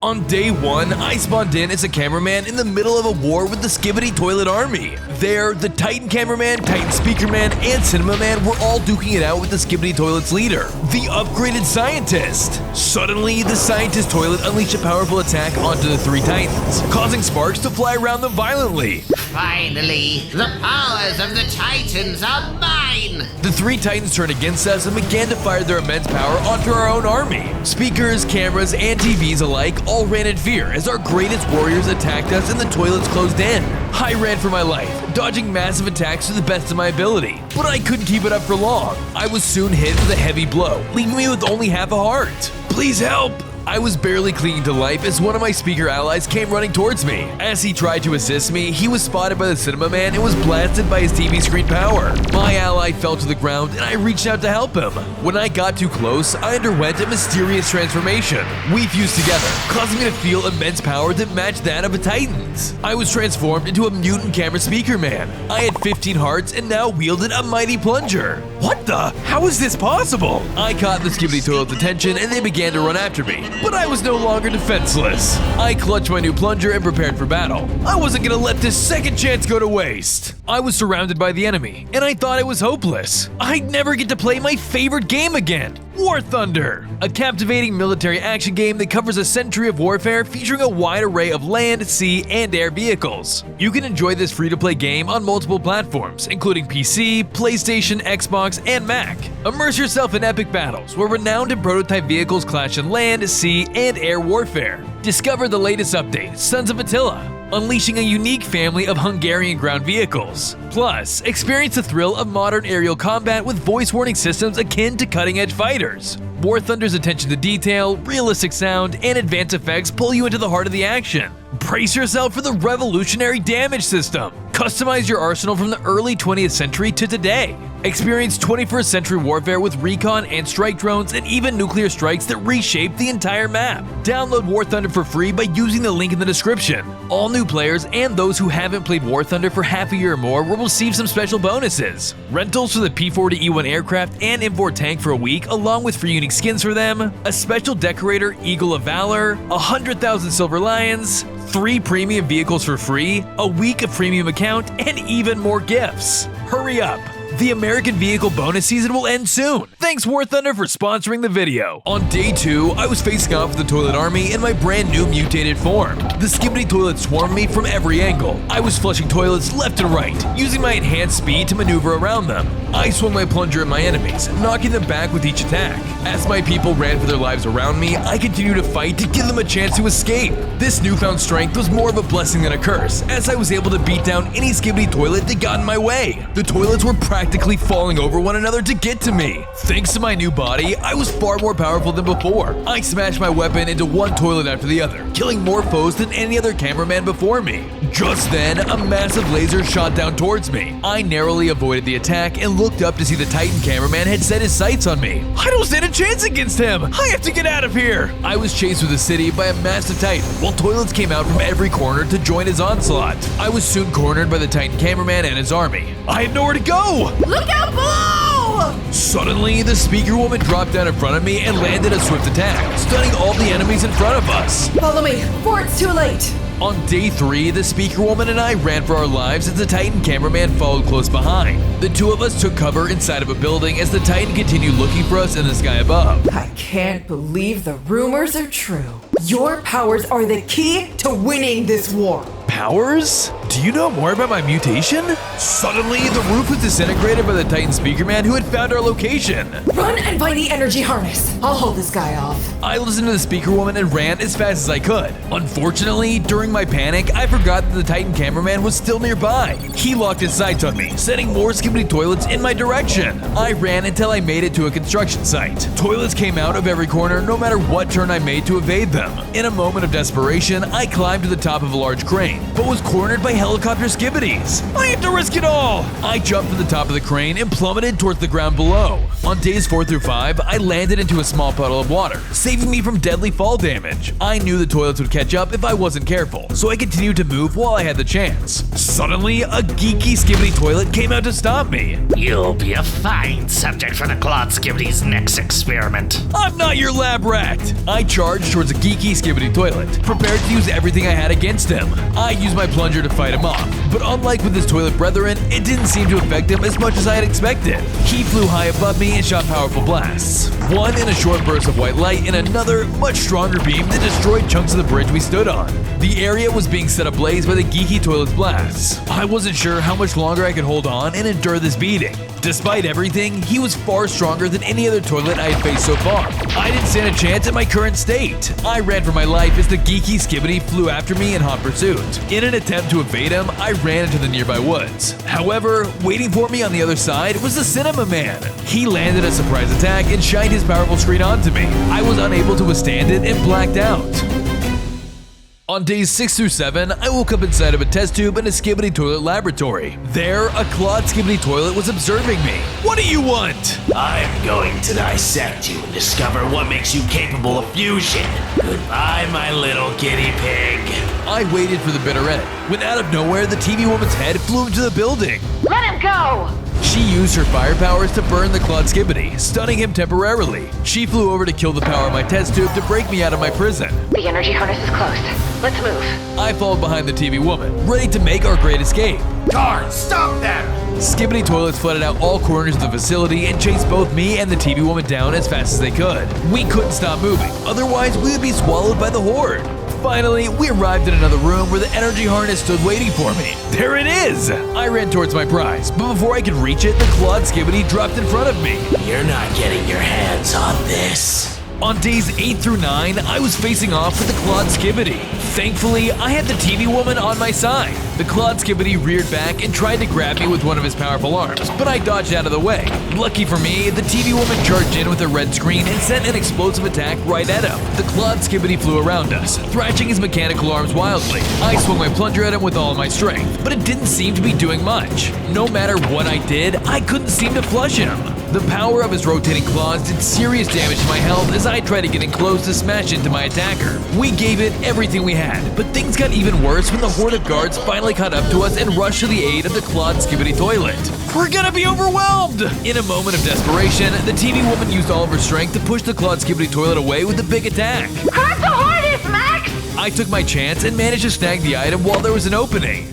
On day 1, I spawned in as a cameraman in the middle of a war with the Skibidi Toilet Army. There, the Titan Cameraman, Titan Speaker Man, and Cinema Man were all duking it out with the Skibidi Toilet's leader, the Upgraded Scientist. Suddenly, the Scientist Toilet unleashed a powerful attack onto the 3 Titans, causing sparks to fly around them violently. Finally, the powers of the Titans are mine! The 3 Titans turned against us and began to fire their immense power onto our own army. Speakers, cameras, and TVs alike all ran in fear as our greatest warriors attacked us and the toilets closed in. I ran for my life, dodging massive attacks to the best of my ability, but I couldn't keep it up for long. I was soon hit with a heavy blow, leaving me with only half a heart. Please help! I was barely clinging to life as one of my speaker allies came running towards me. As he tried to assist me, he was spotted by the Cinema Man and was blasted by his TV screen power. My ally fell to the ground and I reached out to help him. When I got too close, I underwent a mysterious transformation. We fused together, causing me to feel immense power that matched that of a Titan's. I was transformed into a mutant camera speaker man. I had 15 hearts and now wielded a mighty plunger. What the? How is this possible? I caught the Skibidi Toilet's attention and they began to run after me. But I was no longer defenseless. I clutched my new plunger and prepared for battle. I wasn't gonna let this second chance go to waste. I was surrounded by the enemy, and I thought it was hopeless. I'd never get to play my favorite game again, War Thunder, a captivating military action game that covers a century of warfare featuring a wide array of land, sea, and air vehicles. You can enjoy this free-to-play game on multiple platforms, including PC, PlayStation, Xbox, and Mac. Immerse yourself in epic battles where renowned and prototype vehicles clash in land, sea, and air warfare. Discover the latest update, Sons of Attila, unleashing a unique family of Hungarian ground vehicles. Plus, experience the thrill of modern aerial combat with voice warning systems akin to cutting-edge fighters. War Thunder's attention to detail, realistic sound, and advanced effects pull you into the heart of the action. Brace yourself for the revolutionary damage system. Customize your arsenal from the early 20th century to today. Experience 21st century warfare with recon and strike drones and even nuclear strikes that reshape the entire map. Download War Thunder for free by using the link in the description. All new players and those who haven't played War Thunder for half a year or more will receive some special bonuses. Rentals for the P-40E1 aircraft and M4 tank for a week along with free unique skins for them, a special decorator Eagle of Valor, 100,000 silver lions, 3 premium vehicles for free, a week of premium account, and even more gifts. Hurry up! The American Vehicle bonus season will end soon. Thanks War Thunder for sponsoring the video. On day 2, I was facing off with the Toilet Army in my brand new mutated form. The Skibidi Toilet swarmed me from every angle. I was flushing toilets left and right, using my enhanced speed to maneuver around them. I swung my plunger at my enemies, knocking them back with each attack. As my people ran for their lives around me, I continued to fight to give them a chance to escape. This newfound strength was more of a blessing than a curse, as I was able to beat down any Skibidi toilet that got in my way. The toilets were practically falling over one another to get to me. Thanks to my new body, I was far more powerful than before. I smashed my weapon into one toilet after the other, killing more foes than any other cameraman before me. Just then, a massive laser shot down towards me. I narrowly avoided the attack and looked up to see the Titan cameraman had set his sights on me. I don't stand a chance against him! I have to get out of here! I was chased through the city by a massive Titan, while toilets came out from every corner to join his onslaught. I was soon cornered by the Titan cameraman and his army. I had nowhere to go! Look out below! Suddenly, the speaker woman dropped down in front of me and landed a swift attack, stunning all the enemies in front of us. Follow me, before it's too late! On day 3, the speaker woman and I ran for our lives as the Titan cameraman followed close behind. The two of us took cover inside of a building as the Titan continued looking for us in the sky above. I can't believe the rumors are true. Your powers are the key to winning this war. Powers? Do you know more about my mutation? Suddenly, the roof was disintegrated by the Titan speaker man who had found our location. Run and find the energy harness. I'll hold this guy off. I listened to the speaker woman and ran as fast as I could. Unfortunately, during my panic, I forgot that the Titan cameraman was still nearby. He locked his sights on me, sending more Skibidi toilets in my direction. I ran until I made it to a construction site. Toilets came out of every corner no matter what turn I made to evade them. In a moment of desperation, I climbed to the top of a large crane, but was cornered by helicopter Skibidis. I have to risk it all! I jumped to the top of the crane and plummeted towards the ground below. On days 4 through 5, I landed into a small puddle of water, saving me from deadly fall damage. I knew the toilets would catch up if I wasn't careful, so I continued to move while I had the chance. Suddenly, a geeky Skibidi toilet came out to stop me. You'll be a fine subject for the Claude Skibidi's next experiment. I'm not your lab rat! I charged towards a geeky Skibidi toilet, prepared to use everything I had against him. I used my plunger to fight him off, but unlike with his toilet brethren, it didn't seem to affect him as much as I had expected. He flew high above me and shot powerful blasts. One in a short burst of white light and another, much stronger beam that destroyed chunks of the bridge we stood on. The area was being set ablaze by the geeky toilet's blasts. I wasn't sure how much longer I could hold on and endure this beating. Despite everything, he was far stronger than any other toilet I had faced so far. I didn't stand a chance in my current state. I ran for my life as the geeky Skibidi flew after me in hot pursuit. In an attempt to evade him, I ran into the nearby woods. However, waiting for me on the other side was the Cinema Man. He landed a surprise attack and shined his powerful screen onto me. I was unable to withstand it and blacked out. On days 6 through 7, I woke up inside of a test tube in a Skibidi toilet laboratory. There, a Claude Skibidi toilet was observing me. What do you want? I'm going to dissect you and discover what makes you capable of fusion. Goodbye, my little guinea pig. I waited for the bitter end, when out of nowhere the TV woman's head flew into the building. Let him go! She used her fire powers to burn the Claude Skibidi, stunning him temporarily. She flew over to kill the power of my test tube to break me out of my prison. The energy harness is closed. Let's move. I followed behind the TV woman, ready to make our great escape. Guards, stop them! Skibidi toilets flooded out all corners of the facility and chased both me and the TV woman down as fast as they could. We couldn't stop moving, otherwise we would be swallowed by the horde. Finally, we arrived in another room where the energy harness stood waiting for me. There it is! I ran towards my prize, but before I could reach it, the Claude Skibidi dropped in front of me. You're not getting your hands on this. On days 8 through 9, I was facing off with the Claude Skibidi. Thankfully, I had the TV woman on my side. The Claude Skibidi reared back and tried to grab me with one of his powerful arms, but I dodged out of the way. Lucky for me, the TV woman charged in with a red screen and sent an explosive attack right at him. The Claude Skibidi flew around us, thrashing his mechanical arms wildly. I swung my plunger at him with all of my strength, but it didn't seem to be doing much. No matter what I did, I couldn't seem to flush him. The power of his rotating claws did serious damage to my health as I tried to get in close to smash into my attacker. We gave it everything we had, but things got even worse when the horde of guards finally caught up to us and rushed to the aid of the Claude Skibidi toilet. We're gonna be overwhelmed! In a moment of desperation, the TV woman used all of her strength to push the Claude Skibidi toilet away with a big attack. Crack the harness, Max! I took my chance and managed to snag the item while there was an opening.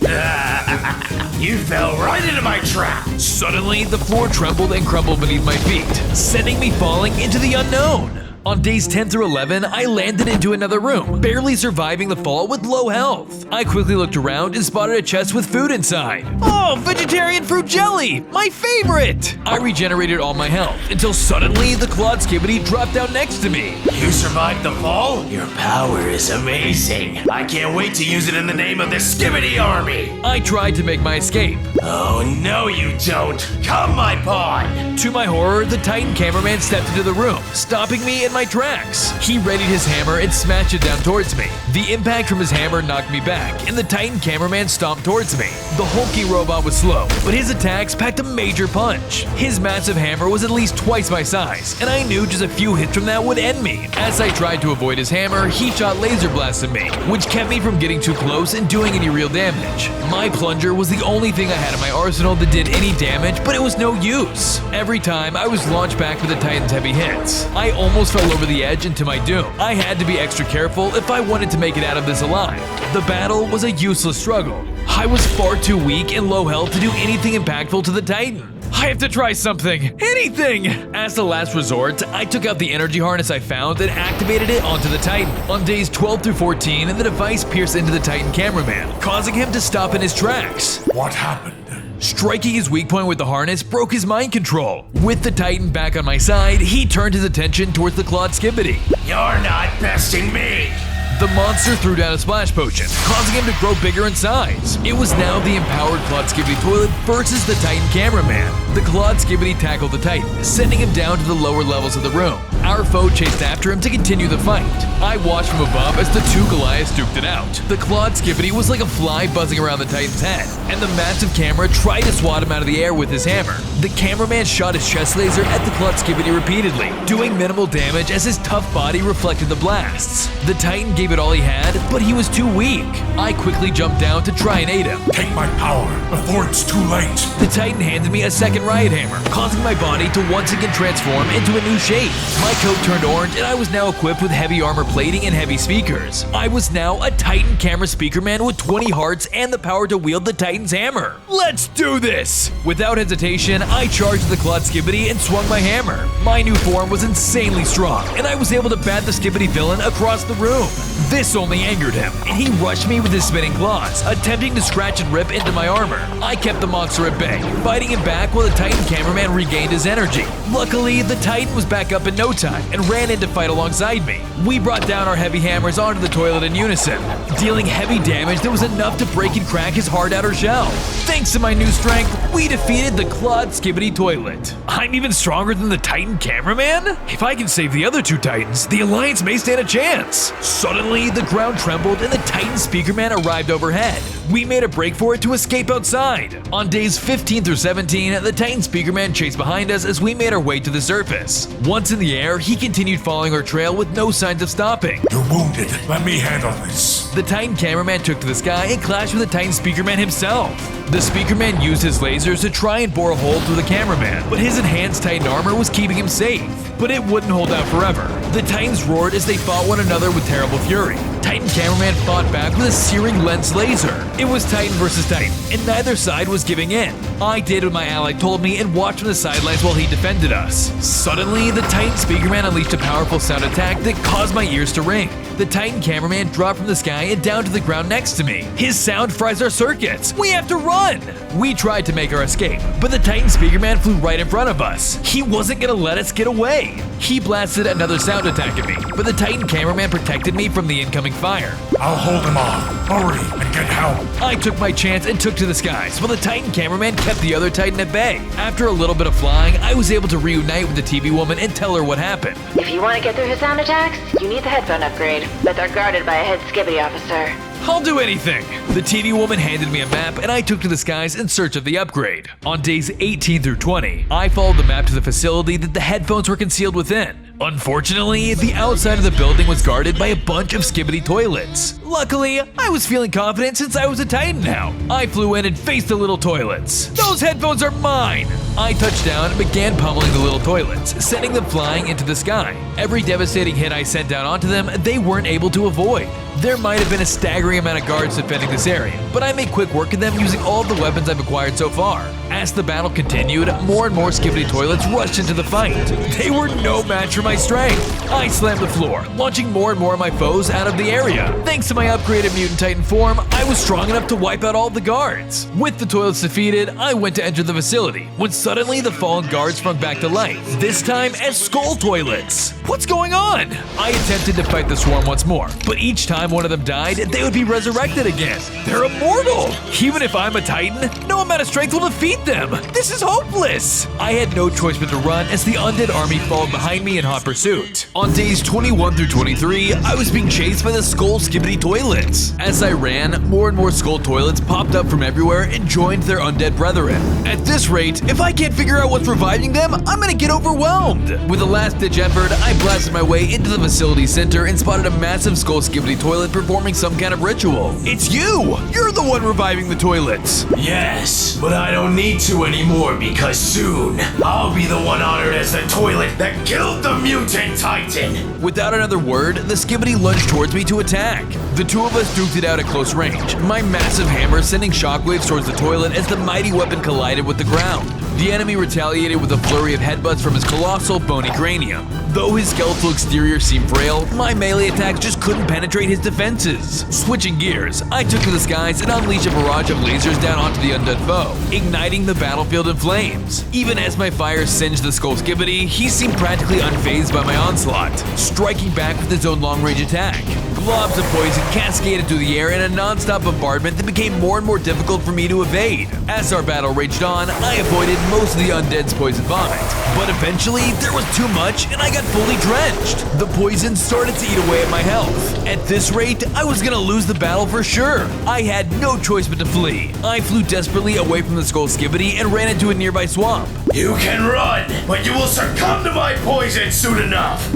You fell right into my trap. Suddenly, the floor trembled and crumbled beneath my feet, sending me falling into the unknown. On days 10 through 11, I landed into another room, barely surviving the fall with low health. I quickly looked around and spotted a chest with food inside. Oh, vegetarian fruit jelly! My favorite! I regenerated all my health until suddenly the Claude Skibidi dropped down next to me. You survived the fall? Your power is amazing. I can't wait to use it in the name of the Skibidi Army. I tried to make my escape. Oh, no you don't. Come, my pawn. To my horror, the Titan cameraman stepped into the room, stopping me in my tracks. He readied his hammer and smashed it down towards me. The impact from his hammer knocked me back, and the Titan cameraman stomped towards me. The hulky robot was slow, but his attacks packed a major punch. His massive hammer was at least twice my size, and I knew just a few hits from that would end me. As I tried to avoid his hammer, he shot laser blasts at me, which kept me from getting too close and doing any real damage. My plunger was the only thing I had in my arsenal that did any damage, but it was no use. Every time I was launched back with the Titan's heavy hits. I almost fell over the edge into my doom. I had to be extra careful if I wanted to make it out of this alive. The battle was a useless struggle. I was far too weak and low health to do anything impactful to the Titan. I have to try something. Anything! As the last resort, I took out the energy harness I found and activated it onto the Titan. On days 12 through 14, the device pierced into the Titan cameraman, causing him to stop in his tracks. What happened? Striking his weak point with the harness broke his mind control. With the Titan back on my side, he turned his attention towards the Claude Skibidi. You're not besting me! The monster threw down a splash potion, causing him to grow bigger in size. It was now the empowered Clawed Skibidi toilet versus the Titan cameraman. The Clawed Skibidi tackled the Titan, sending him down to the lower levels of the room. Our foe chased after him to continue the fight. I watched from above as the two Goliaths duked it out. The Clawed Skibidi was like a fly buzzing around the Titan's head, and the massive camera tried to swat him out of the air with his hammer. The cameraman shot his chest laser at the Clawed Skibidi repeatedly, doing minimal damage as his tough body reflected the blasts. The Titan gave it all he had, but he was too weak. I quickly jumped down to try and aid him. Take my power before it's too late. The Titan handed me a second riot hammer, causing my body to once again transform into a new shape. My coat turned orange and I was now equipped with heavy armor plating and heavy speakers. I was now a Titan camera speaker man with 20 hearts and the power to wield the Titan's hammer. Let's do this! Without hesitation, I charged the Clawed Skibidi and swung my hammer. My new form was insanely strong, and I was able to bat the Skibidi villain across the room. This only angered him, and he rushed me with his spinning claws, attempting to scratch and rip into my armor. I kept the monster at bay, fighting him back while the Titan cameraman regained his energy. Luckily, the Titan was back up in no time and ran in to fight alongside me. We brought down our heavy hammers onto the toilet in unison, dealing heavy damage that was enough to break and crack his hard outer shell. Thanks to my new strength, we defeated the Clawed Skibidi toilet. I'm even stronger than the Titan cameraman? If I can save the other two Titans, the Alliance may stand a chance. Suddenly, the ground trembled and the Titan speakerman arrived overhead. We made a break for it to escape outside. On days 15 through 17, the Titan speakerman chased behind us as we made our way to the surface. Once in the air, he continued following our trail with no signs of stopping. You're wounded. Let me handle this. The Titan cameraman took to the sky and clashed with the Titan speakerman himself. The speakerman used his lasers to try and bore a hole through the cameraman, but his enhanced Titan armor was keeping him safe. But it wouldn't hold out forever. The Titans roared as they fought one another with terrible fury. Titan cameraman fought back with a searing lens laser. It was Titan versus Titan, and neither side was giving in. I did what my ally told me and watched from the sidelines while he defended us. Suddenly, the Titan speakerman unleashed a powerful sound attack that caused my ears to ring. The Titan cameraman dropped from the sky and down to the ground next to me. His sound fries our circuits. We have to run! We tried to make our escape, but the Titan speakerman flew right in front of us. He wasn't gonna let us get away. He blasted another sound attack at me, but the Titan cameraman protected me from the incoming fire. I'll hold him off. Hurry and get help. I took my chance and took to the skies, while the Titan cameraman kept the other Titan at bay. After a little bit of flying, I was able to reunite with the TV woman and tell her what happened. If you want to get through his sound attacks, you need the headphone upgrade, but they're guarded by a head Skibidi officer. I'll do anything! The TV woman handed me a map and I took to the skies in search of the upgrade. On days 18 through 20, I followed the map to the facility that the headphones were concealed within. Unfortunately, the outside of the building was guarded by a bunch of Skibidi toilets. Luckily, I was feeling confident since I was a Titan now. I flew in and faced the little toilets. Those headphones are mine! I touched down and began pummeling the little toilets, sending them flying into the sky. Every devastating hit I sent down onto them, they weren't able to avoid. There might have been a staggering amount of guards defending this area, but I made quick work of them using all of the weapons I've acquired so far. As the battle continued, more and more Skibidi toilets rushed into the fight. They were no match for my strength. I slammed the floor, launching more and more of my foes out of the area. Thanks to my upgraded Mutant Titan form, I was strong enough to wipe out all the guards. With the toilets defeated, I went to enter the facility, when suddenly the fallen guards sprung back to life, this time as skull toilets. What's going on? I attempted to fight the swarm once more, but each time one of them died, they would be resurrected again. They're immortal! Even if I'm a Titan, no amount of strength will defeat them! This is hopeless! I had no choice but to run as the undead army followed behind me in hot pursuit. On days 21 through 23, I was being chased by the skull Skibidi toilets. As I ran, more and more skull toilets popped up from everywhere and joined their undead brethren. At this rate, if I can't figure out what's reviving them, I'm gonna get overwhelmed! With a last-ditch effort, I blasted my way into the facility center and spotted a massive skull Skibidi toilet performing some kind of ritual. It's you! You're the one reviving the toilets! Yes, but I don't need to anymore because soon I'll be the one honored as the toilet that killed the Mutant Titan. Without another word, the Skibidi lunged towards me to attack. The two of us duked it out at close range, my massive hammer sending shockwaves towards the toilet as the mighty weapon collided with the ground. The enemy retaliated with a flurry of headbutts from his colossal bony cranium. Though his skeletal exterior seemed frail, my melee attacks just couldn't penetrate his defenses. Switching gears, I took to the skies and unleashed a barrage of lasers down onto the undead foe, igniting the battlefield in flames. Even as my fire singed the skull Skibidi, he seemed practically unfazed by my onslaught, striking back with his own long-range attack. Blobs of poison cascaded through the air in a non-stop bombardment that became more and more difficult for me to evade. As our battle raged on, I avoided most of the undead's poison vomit, but eventually there was too much and I got fully drenched. The poison started to eat away at my health. At this rate, I was gonna lose the battle for sure. I had no choice but to flee. I flew desperately away from the Skull Skibidi and ran into a nearby swamp. You can run, but you will succumb to my poison soon enough.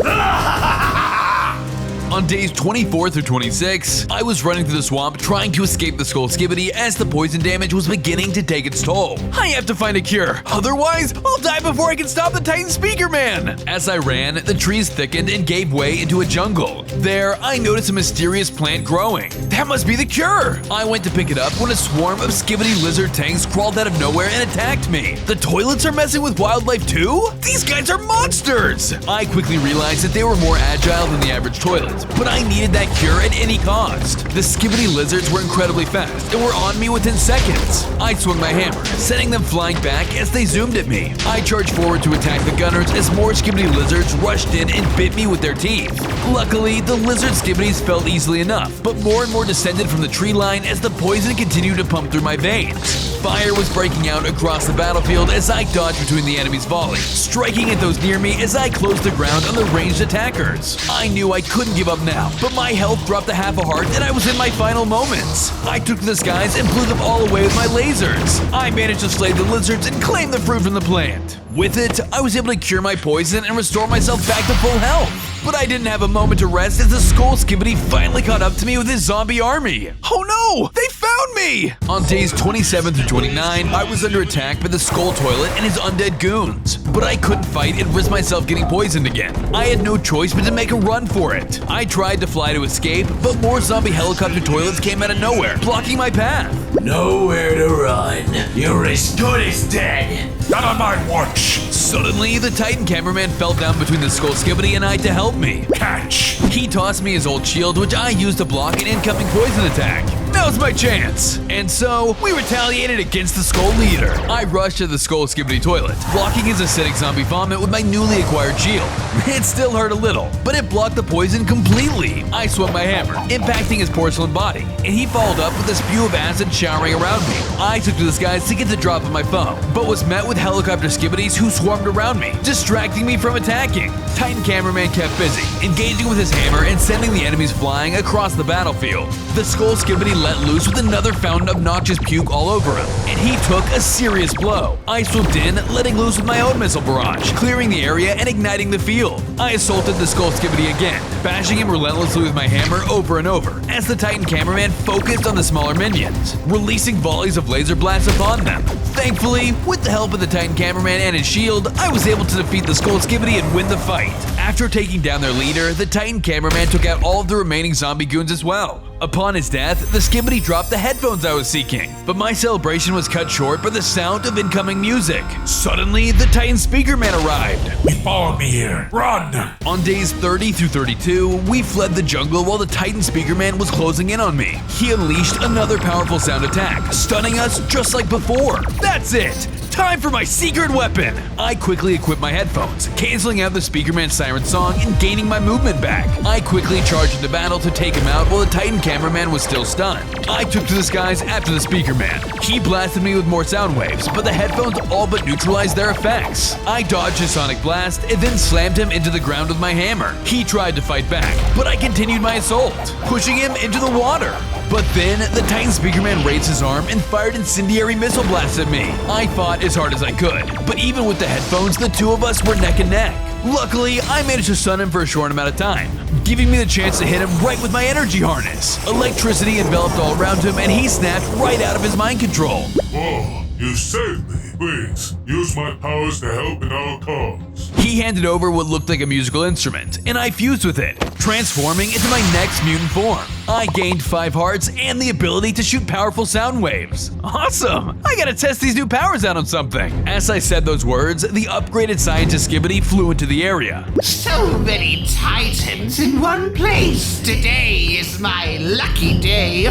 On days 24 through 26, I was running through the swamp trying to escape the Skull Skibidi as the poison damage was beginning to take its toll. I have to find a cure, otherwise I'll die before I can stop the Titan Speaker Man! As I ran, the trees thickened and gave way into a jungle. There, I noticed a mysterious plant growing. That must be the cure! I went to pick it up when a swarm of Skibidi lizard tanks crawled out of nowhere and attacked me. The toilets are messing with wildlife too? These guys are monsters! I quickly realized that they were more agile than the average toilet, but I needed that cure at any cost. The Skibidi lizards were incredibly fast and were on me within seconds. I swung my hammer, sending them flying back as they zoomed at me. I charged forward to attack the gunners as more Skibidi lizards rushed in and bit me with their teeth. Luckily, the lizard Skibidis fell easily enough, but more and more descended from the tree line as the poison continued to pump through my veins. Fire was breaking out across the battlefield as I dodged between the enemy's volleys, striking at those near me as I closed the ground on the ranged attackers. I knew I couldn't give up now, but my health dropped to half a heart and I was in my final moments. I took to the skies and blew them all away with my lasers. I managed to slay the lizards and claim the fruit from the plant. With it, I was able to cure my poison and restore myself back to full health. But I didn't have a moment to rest as the Skull Skibidi finally caught up to me with his zombie army. Oh no! They found me! On days 27 through 29, I was under attack by the Skull Toilet and his undead goons. But I couldn't fight and risk myself getting poisoned again. I had no choice but to make a run for it. I tried to fly to escape, but more zombie helicopter toilets came out of nowhere, blocking my path. Nowhere to run. You're as good as dead. Not on my watch. Suddenly, the Titan cameraman fell down between the Skull Skibidi and I to help me. Catch. He tossed me his old shield, which I used to block an incoming poison attack. Now's my chance! And so, we retaliated against the Skull Leader. I rushed to the Skull Skibidi toilet, blocking his acidic zombie vomit with my newly acquired shield. It still hurt a little, but it blocked the poison completely. I swung my hammer, impacting his porcelain body, and he followed up with a spew of acid showering around me. I took to the skies to get the drop of my foe, but was met with helicopter Skibidis who swarmed around me, distracting me from attacking. Titan cameraman kept busy, engaging with his hammer and sending the enemies flying across the battlefield. The Skull Skibidi let loose with another fountain of noxious puke all over him, and he took a serious blow. I swooped in, letting loose with my own missile barrage, clearing the area and igniting the field. I assaulted the Skull Skibidi again, bashing him relentlessly with my hammer over and over, as the Titan cameraman focused on the smaller minions, releasing volleys of laser blasts upon them. Thankfully, with the help of the Titan cameraman and his shield, I was able to defeat the Skull Skibidi and win the fight. After taking down their leader, the Titan cameraman took out all of the remaining zombie goons as well. Upon his death, the Skibidi dropped the headphones I was seeking, but my celebration was cut short by the sound of incoming music. Suddenly, the Titan Speaker Man arrived. He followed me here. Run! On days 30 through 32, we fled the jungle while the Titan Speaker Man was closing in on me. He unleashed another powerful sound attack, stunning us just like before. That's it! Time for my secret weapon! I quickly equipped my headphones, canceling out the Speaker Man's siren song and gaining my movement back. I quickly charged into battle to take him out while the Titan cameraman was still stunned. I took to the skies after the Speaker Man. He blasted me with more sound waves, but the headphones all but neutralized their effects. I dodged his sonic blast and then slammed him into the ground with my hammer. He tried to fight back, but I continued my assault, pushing him into the water. But then, the Titan Speaker Man raised his arm and fired incendiary missile blasts at me. I fought as hard as I could, but even with the headphones, the two of us were neck and neck. Luckily, I managed to stun him for a short amount of time, giving me the chance to hit him right with my energy harness. Electricity enveloped all around him and he snapped right out of his mind control. Oh, you saved me. Please, use my powers to help in our cause. He handed over what looked like a musical instrument, and I fused with it, transforming into my next mutant form. I gained 5 hearts and the ability to shoot powerful sound waves. Awesome! I gotta test these new powers out on something. As I said those words, the upgraded Scientist Skibidi flew into the area. So many Titans in one place. Today is my lucky day.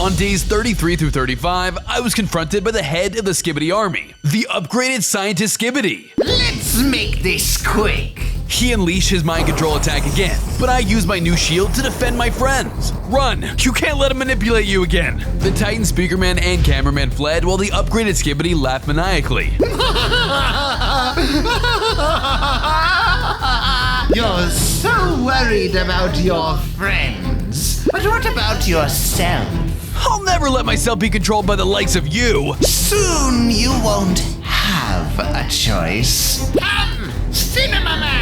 On days 33 through 35, I was confronted by the head of the Skibidi Army, the upgraded Scientist Skibidi. Let's make this quick. He unleashed his mind control attack again, but I used my new shield to defend my friends. Run! You can't let him manipulate you again! The Titan speakerman and cameraman fled while the upgraded Skibidi laughed maniacally. You're so worried about your friends. But what about yourself? I'll never let myself be controlled by the likes of you! Soon you won't have a choice. Come, Cinema Man!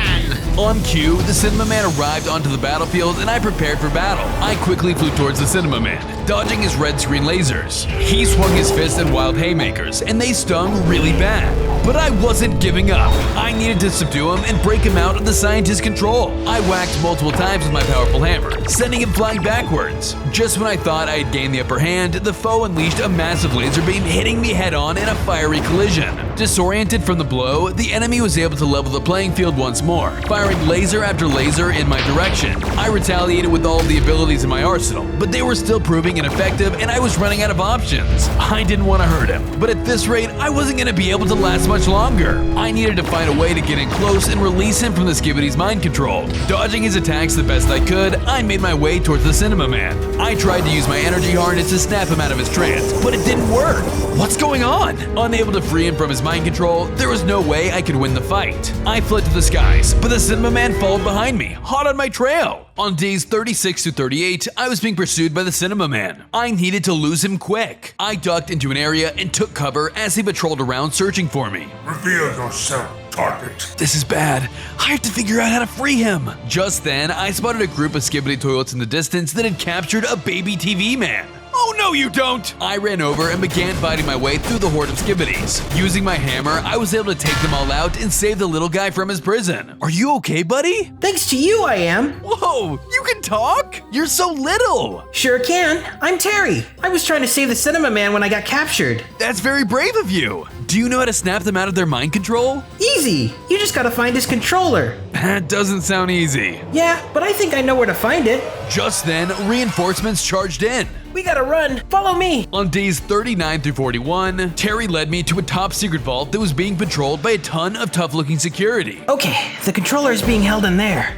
On cue, the Cinema Man arrived onto the battlefield and I prepared for battle. I quickly flew towards the Cinema Man, dodging his red screen lasers. He swung his fists and wild haymakers, and they stung really bad. But I wasn't giving up. I needed to subdue him and break him out of the scientist's control. I whacked multiple times with my powerful hammer, sending him flying backwards. Just when I thought I had gained the upper hand, the foe unleashed a massive laser beam, hitting me head-on in a fiery collision. Disoriented from the blow, the enemy was able to level the playing field once more, firing laser after laser in my direction. I retaliated with all of the abilities in my arsenal, but they were still proving ineffective and I was running out of options. I didn't want to hurt him, but at this rate, I wasn't going to be able to last much longer. I needed to find a way to get in close and release him from the Skibidi's mind control. Dodging his attacks the best I could, I made my way towards the Cinema Man. I tried to use my energy harness to snap him out of his trance, but it didn't work. What's going on? Unable to free him from his mind control, there was no way I could win the fight. I fled to the skies, but the Cinema Man followed behind me, hot on my trail. On days 36 to 38, I was being pursued by the Cinema Man. I needed to lose him quick. I ducked into an area and took cover as he patrolled around searching for me. Reveal yourself, target. This is bad. I have to figure out how to free him. Just then, I spotted a group of Skibidi toilets in the distance that had captured a baby TV man. Oh no you don't! I ran over and began fighting my way through the horde of Skibidis. Using my hammer, I was able to take them all out and save the little guy from his prison. Are you okay, buddy? Thanks to you, I am. Whoa, you can talk? You're so little! Sure can. I'm Terry. I was trying to save the Cinema Man when I got captured. That's very brave of you. Do you know how to snap them out of their mind control? Easy. You just gotta find his controller. That doesn't sound easy. Yeah, but I think I know where to find it. Just then, reinforcements charged in. We gotta run. Follow me. On days 39 through 41, Terry led me to a top secret vault that was being patrolled by a ton of tough-looking security. Okay, the controller is being held in there.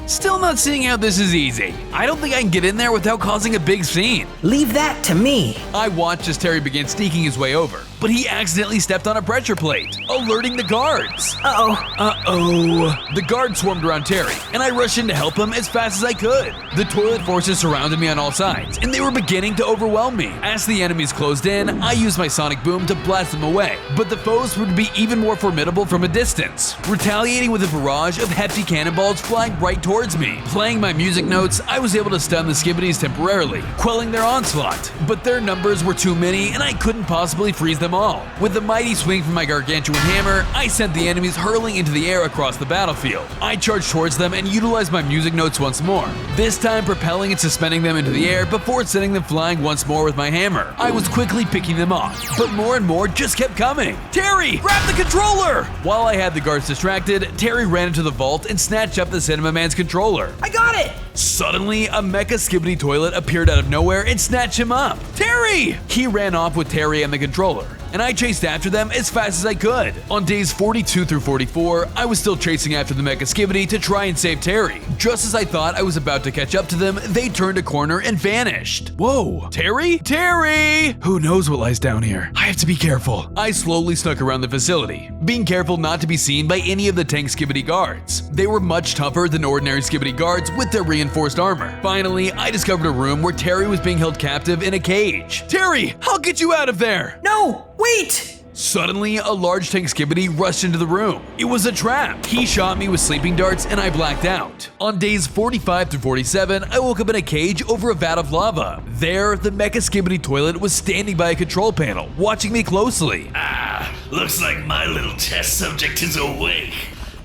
Still not seeing how this is easy. I don't think I can get in there without causing a big scene. Leave that to me. I watched as Terry began sneaking his way over, but he accidentally stepped on a pressure plate, alerting the guards. The guards swarmed around Terry, and I rushed in to help him as fast as I could. The toilet forces surrounded me on all sides, and they were beginning to overwhelm me. As the enemies closed in, I used my sonic boom to blast them away, but the foes would be even more formidable from a distance, retaliating with a barrage of hefty cannonballs flying right towards me. Playing my music notes, I was able to stun the Skibidis temporarily, quelling their onslaught, but their numbers were too many and I couldn't possibly freeze them all. With a mighty swing from my gargantuan hammer, I sent the enemies hurling into the air across the battlefield. I charged towards them and utilized my music notes once more, this time propelling and suspending them into the air before sending them flying once more with my hammer. I was quickly picking them off, but more and more just kept coming. Terry, grab the controller! While I had the guards distracted, Terry ran into the vault and snatched up the Cinema Man's controller. I got it! Suddenly, a mecha Skibidi toilet appeared out of nowhere and snatched him up. Terry! He ran off with Terry and the controller, and I chased after them as fast as I could. On days 42 through 44, I was still chasing after the mecha Skibidi to try and save Terry. Just as I thought I was about to catch up to them, they turned a corner and vanished. Whoa, Terry? Terry! Who knows what lies down here? I have to be careful. I slowly snuck around the facility, being careful not to be seen by any of the tank Skibidi guards. They were much tougher than ordinary Skibidi guards with their reinforced armor. Finally, I discovered a room where Terry was being held captive in a cage. Terry, I'll get you out of there! No, wait! Suddenly, a large tank Skibidi rushed into the room. It was a trap. He shot me with sleeping darts and I blacked out. On days 45 through 47, I woke up in a cage over a vat of lava. There, the mecha Skibidi toilet was standing by a control panel, watching me closely. Looks like my little test subject is awake.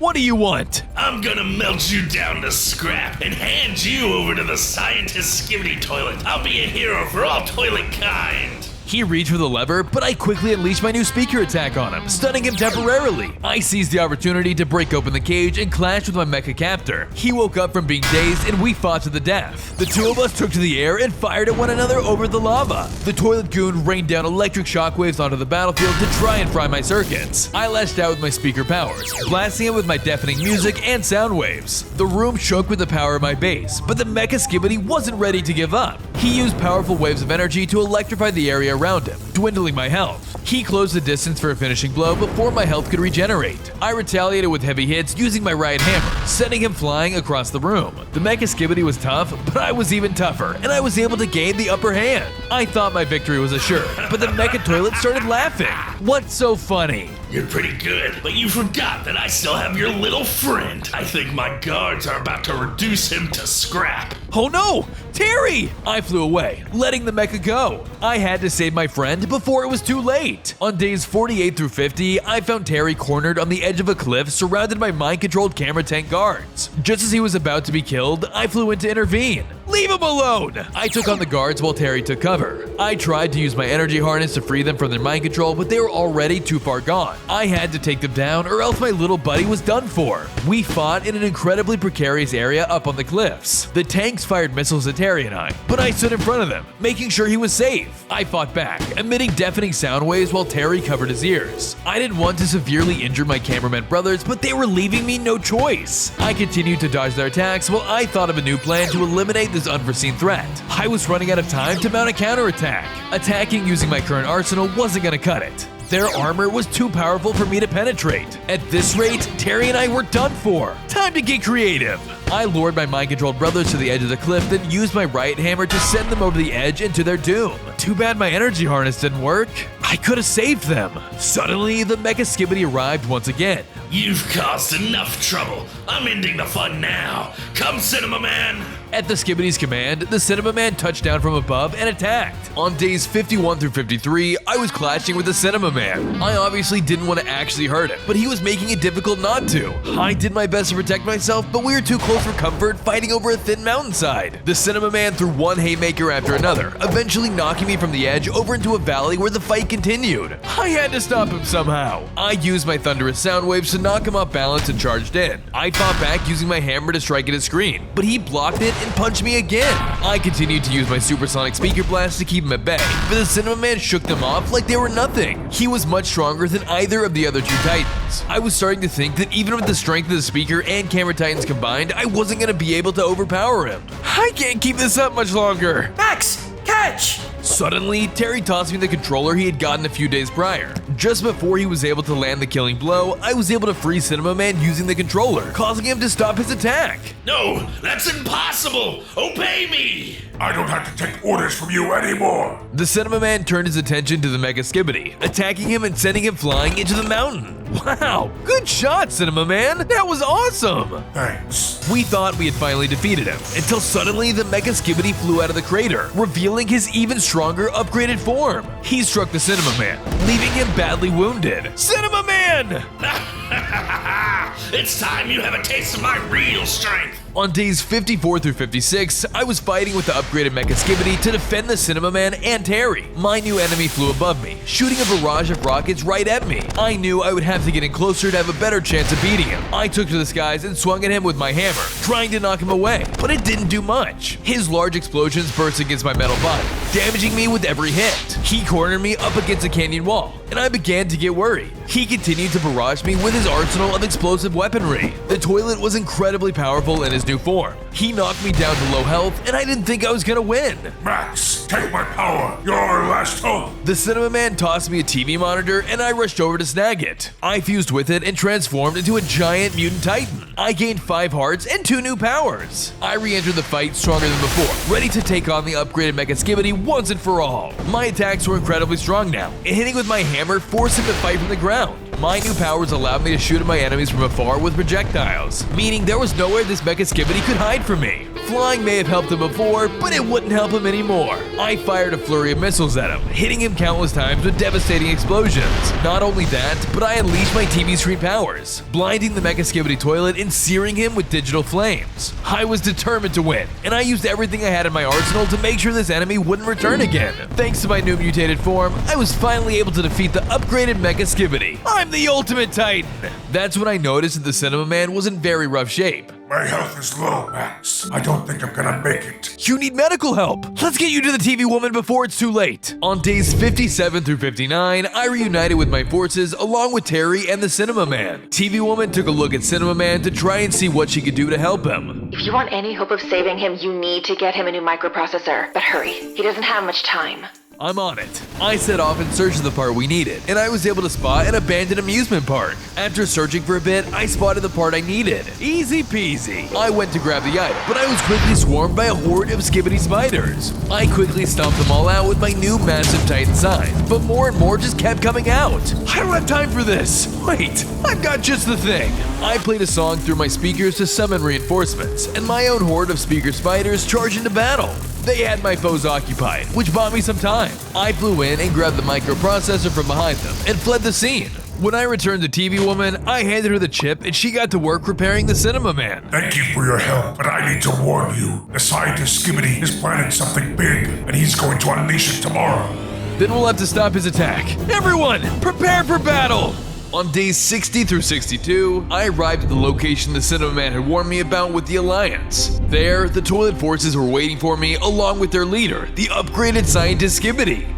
What do you want? I'm gonna melt you down to scrap and hand you over to the Scientist Skibidi toilet. I'll be a hero for all toilet kind. He reached for the lever, but I quickly unleashed my new speaker attack on him, stunning him temporarily. I seized the opportunity to break open the cage and clashed with my mecha captor. He woke up from being dazed and we fought to the death. The two of us took to the air and fired at one another over the lava. The toilet goon rained down electric shockwaves onto the battlefield to try and fry my circuits. I lashed out with my speaker powers, blasting it with my deafening music and sound waves. The room shook with the power of my base, but the Mecha Skibidi wasn't ready to give up. He used powerful waves of energy to electrify the area around him, dwindling my health. He closed the distance for a finishing blow before my health could regenerate. I retaliated with heavy hits using my riot hammer, sending him flying across the room. The Mecha Skibidi was tough, but I was even tougher, and I was able to gain the upper hand. I thought my victory was assured, but the Mecha Toilet started laughing. What's so funny? You're pretty good, but you forgot that I still have your little friend. I think my guards are about to reduce him to scrap. Oh no! Terry! I flew away, letting the mecha go. I had to save my friend before it was too late. On days 48 through 50, I found Terry cornered on the edge of a cliff surrounded by mind-controlled camera tank guards. Just as he was about to be killed, I flew in to intervene. Leave him alone! I took on the guards while Terry took cover. I tried to use my energy harness to free them from their mind control, but they were already too far gone. I had to take them down or else my little buddy was done for. We fought in an incredibly precarious area up on the cliffs. The tanks fired missiles at Terry and I, but I stood in front of them, making sure he was safe. I fought back, emitting deafening sound waves while Terry covered his ears. I didn't want to severely injure my cameraman brothers, but they were leaving me no choice. I continued to dodge their attacks while I thought of a new plan to eliminate this unforeseen threat. I was running out of time to mount a counterattack. Attacking using my current arsenal wasn't gonna cut it. Their armor was too powerful for me to penetrate. At this rate, Terry and I were done for. Time to get creative. I lured my mind-controlled brothers to the edge of the cliff, then used my riot hammer to send them over the edge into their doom. Too bad my energy harness didn't work. I could have saved them. Suddenly, the Mecha Skibidi arrived once again. You've caused enough trouble. I'm ending the fun now. Come, Cinema Man. At the Skibidi's command, the Cinema Man touched down from above and attacked. On days 51 through 53, I was clashing with the Cinema Man. I obviously didn't want to actually hurt him, but he was making it difficult not to. I did my best to protect myself, but we were too close for comfort, fighting over a thin mountainside. The Cinema Man threw one haymaker after another, eventually knocking me from the edge over into a valley where the fight continued. I had to stop him somehow. I used my thunderous sound waves to knock him off balance and charged in. I fought back using my hammer to strike at his screen, but he blocked it and punched me again. I continued to use my supersonic speaker blast to keep him at bay, but the Cinema Man shook them off like they were nothing. He was much stronger than either of the other two Titans. I was starting to think that even with the strength of the speaker and camera Titans combined, I wasn't going to be able to overpower him. I can't keep this up much longer. Max, catch! Suddenly, Terry tossed me the controller he had gotten a few days prior. Just before he was able to land the killing blow, I was able to free Cinema Man using the controller, causing him to stop his attack. No, that's impossible. Obey me. I don't have to take orders from you anymore. The Cinema Man turned his attention to the Mecha Skibidi, attacking him and sending him flying into the mountain. Wow, good shot, Cinema Man. That was awesome. Thanks. We thought we had finally defeated him, until suddenly the Mecha Skibidi flew out of the crater, revealing his even stronger upgraded form. He struck the Cinema Man, leaving him badly wounded. Cinema Man! It's time you have a taste of my real strength. On days 54 through 56, I was fighting with the upgraded Mecha Skibidi to defend the Cinema Man and Terry. My new enemy flew above me, shooting a barrage of rockets right at me. I knew I would have to get in closer to have a better chance of beating him. I took to the skies and swung at him with my hammer, trying to knock him away, but it didn't do much. His large explosions burst against my metal body, damaging me with every hit. He cornered me up against a canyon wall, and I began to get worried. He continued to barrage me with his arsenal of explosive weaponry. The toilet was incredibly powerful in his new form. He knocked me down to low health, and I didn't think I was gonna win. Max, take my power. You're our last hope. The Cinema Man tossed me a TV monitor, and I rushed over to snag it. I fused with it and transformed into a giant Mutant Titan. I gained 5 hearts and 2 new powers. I re-entered the fight stronger than before, ready to take on the upgraded Mecha Skibidi once and for all. My attacks were incredibly strong now, and hitting with my hammer forced him to fight from the ground. My new powers allowed me to shoot at my enemies from afar with projectiles, meaning there was nowhere this Mecha Skibidi could hide from me. Flying may have helped him before, but it wouldn't help him anymore. I fired a flurry of missiles at him, hitting him countless times with devastating explosions. Not only that, but I unleashed my TV screen powers, blinding the Mecha Skibidi toilet and searing him with digital flames. I was determined to win, and I used everything I had in my arsenal to make sure this enemy wouldn't return again. Thanks to my new mutated form, I was finally able to defeat the upgraded Mecha Skibidi. I'm the ultimate Titan! That's when I noticed that the Cinema Man was in very rough shape. My health is low, Max. I don't think I'm gonna make it. You need medical help! Let's get you to the TV Woman before it's too late! On days 57 through 59, I reunited with my forces along with Terry and the Cinema Man. TV Woman took a look at Cinema Man to try and see what she could do to help him. If you want any hope of saving him, you need to get him a new microprocessor. But hurry, he doesn't have much time. I'm on it. I set off in search of the part we needed, and I was able to spot an abandoned amusement park. After searching for a bit, I spotted the part I needed. Easy peasy. I went to grab the item, but I was quickly swarmed by a horde of Skibidi spiders. I quickly stomped them all out with my new massive Titan sign, but more and more just kept coming out. I don't have time for this. Wait, I've got just the thing. I played a song through my speakers to summon reinforcements, and my own horde of speaker spiders charged into battle. They had my foes occupied, which bought me some time. I flew in and grabbed the microprocessor from behind them and fled the scene. When I returned to TV Woman, I handed her the chip and she got to work repairing the Cinema Man. Thank you for your help, but I need to warn you. The scientist Skibidi is planning something big, and he's going to unleash it tomorrow. Then we'll have to stop his attack. Everyone, prepare for battle! On days 60 through 62, I arrived at the location the Cinema Man had warned me about with the Alliance. There, the toilet forces were waiting for me along with their leader, the Upgraded Scientist Skibidi.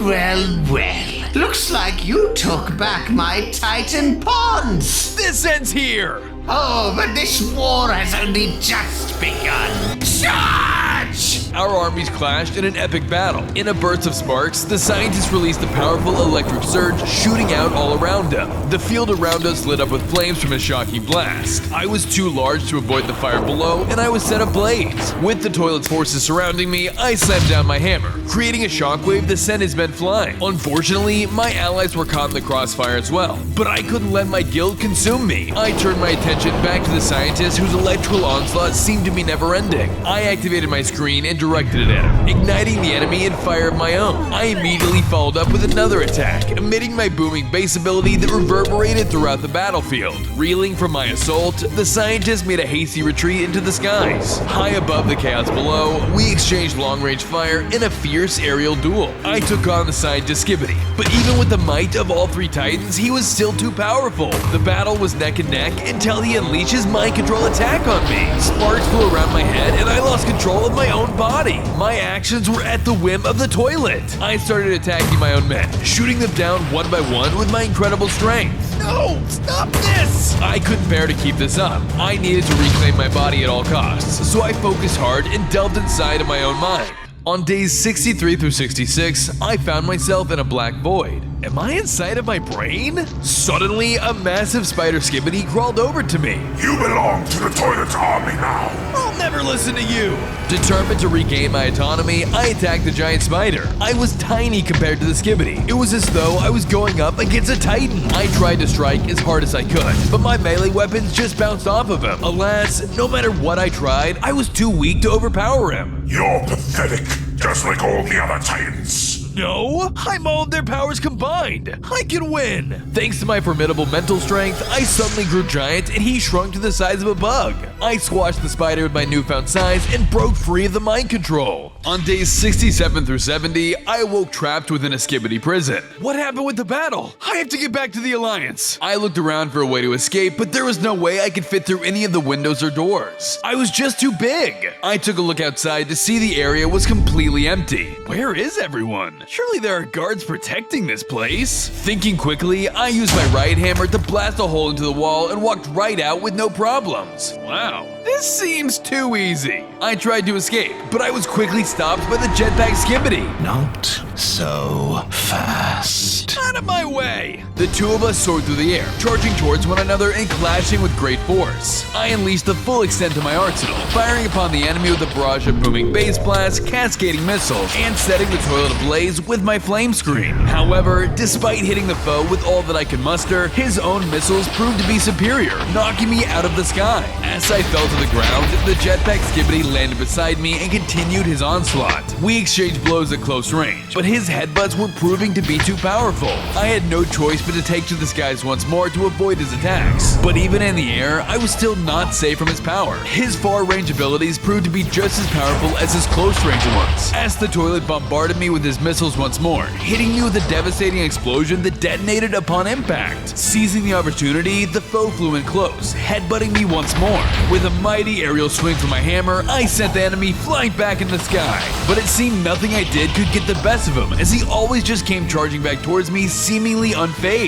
Well. Looks like you took back my Titan pawns. This ends here! Oh, but this war has only just begun. Charge! Our armies clashed in an epic battle. In a burst of sparks, the scientists released a powerful electric surge, shooting out all around them. The field around us lit up with flames from a shocking blast. I was too large to avoid the fire below, and I was set ablaze. With the toilet's forces surrounding me, I slammed down my hammer, creating a shockwave that sent his men flying. Unfortunately, my allies were caught in the crossfire as well, but I couldn't let my guild consume me. I turned my attention back to the scientist whose electrical onslaught seemed to be never-ending. I activated my screen and directed it at him, igniting the enemy in fire of my own. I immediately followed up with another attack, emitting my booming bass ability that reverberated throughout the battlefield. Reeling from my assault, the scientist made a hasty retreat into the skies. High above the chaos below, we exchanged long-range fire in a fierce aerial duel. I took on the scientist Skibidi, but even with the might of all three Titans, he was still too powerful. The battle was neck and neck until he unleashed his mind control attack on me. Sparks flew around my head and I lost control of my own body. My actions were at the whim of the toilet. I started attacking my own men, shooting them down one by one with my incredible strength. No! Stop this! I couldn't bear to keep this up. I needed to reclaim my body at all costs, so I focused hard and delved inside of my own mind. On days 63 through 66, I found myself in a black void. Am I inside of my brain? Suddenly, a massive spider Skibidi crawled over to me. You belong to the toilet's army now. I'll never listen to you. Determined to regain my autonomy, I attacked the giant spider. I was tiny compared to the Skibidi. It was as though I was going up against a titan. I tried to strike as hard as I could, but my melee weapons just bounced off of him. Alas, no matter what I tried, I was too weak to overpower him. You're pathetic, just like all the other Titans. No, I'm all of their powers combined. I can win. Thanks to my formidable mental strength, I suddenly grew giant and he shrunk to the size of a bug. I squashed the spider with my newfound size and broke free of the mind control. On days 67 through 70, I awoke trapped within a Skibidi prison. What happened with the battle? I have to get back to the Alliance. I looked around for a way to escape, but there was no way I could fit through any of the windows or doors. I was just too big. I took a look outside to see the area was completely empty. Where is everyone? Surely there are guards protecting this place. Thinking quickly, I used my right hammer to blast a hole into the wall and walked right out with no problems. Wow, This seems too easy. I tried to escape, but I was quickly stopped by the jetpack Skibidi. Not so fast. Out of my way! The two of us soared through the air, charging towards one another and clashing with great force. I unleashed the full extent of my arsenal, firing upon the enemy with a barrage of booming base blasts, cascading missiles, and setting the toilet ablaze with my flame screen. However, despite hitting the foe with all that I could muster, his own missiles proved to be superior, knocking me out of the sky. As I fell to the ground, the jetpack Skibidi landed beside me and continued his onslaught. We exchanged blows at close range, but his headbutts were proving to be too powerful. I had no choice but to take to the skies once more to avoid his attacks. But even in the air, I was still not safe from his power. His far-range abilities proved to be just as powerful as his close-range ones, as the toilet bombarded me with his missiles once more, hitting me with a devastating explosion that detonated upon impact. Seizing the opportunity, the foe flew in close, headbutting me once more. With a mighty aerial swing from my hammer, I sent the enemy flying back in the sky. But it seemed nothing I did could get the best of him, as he always just came charging back towards me, seemingly unfazed.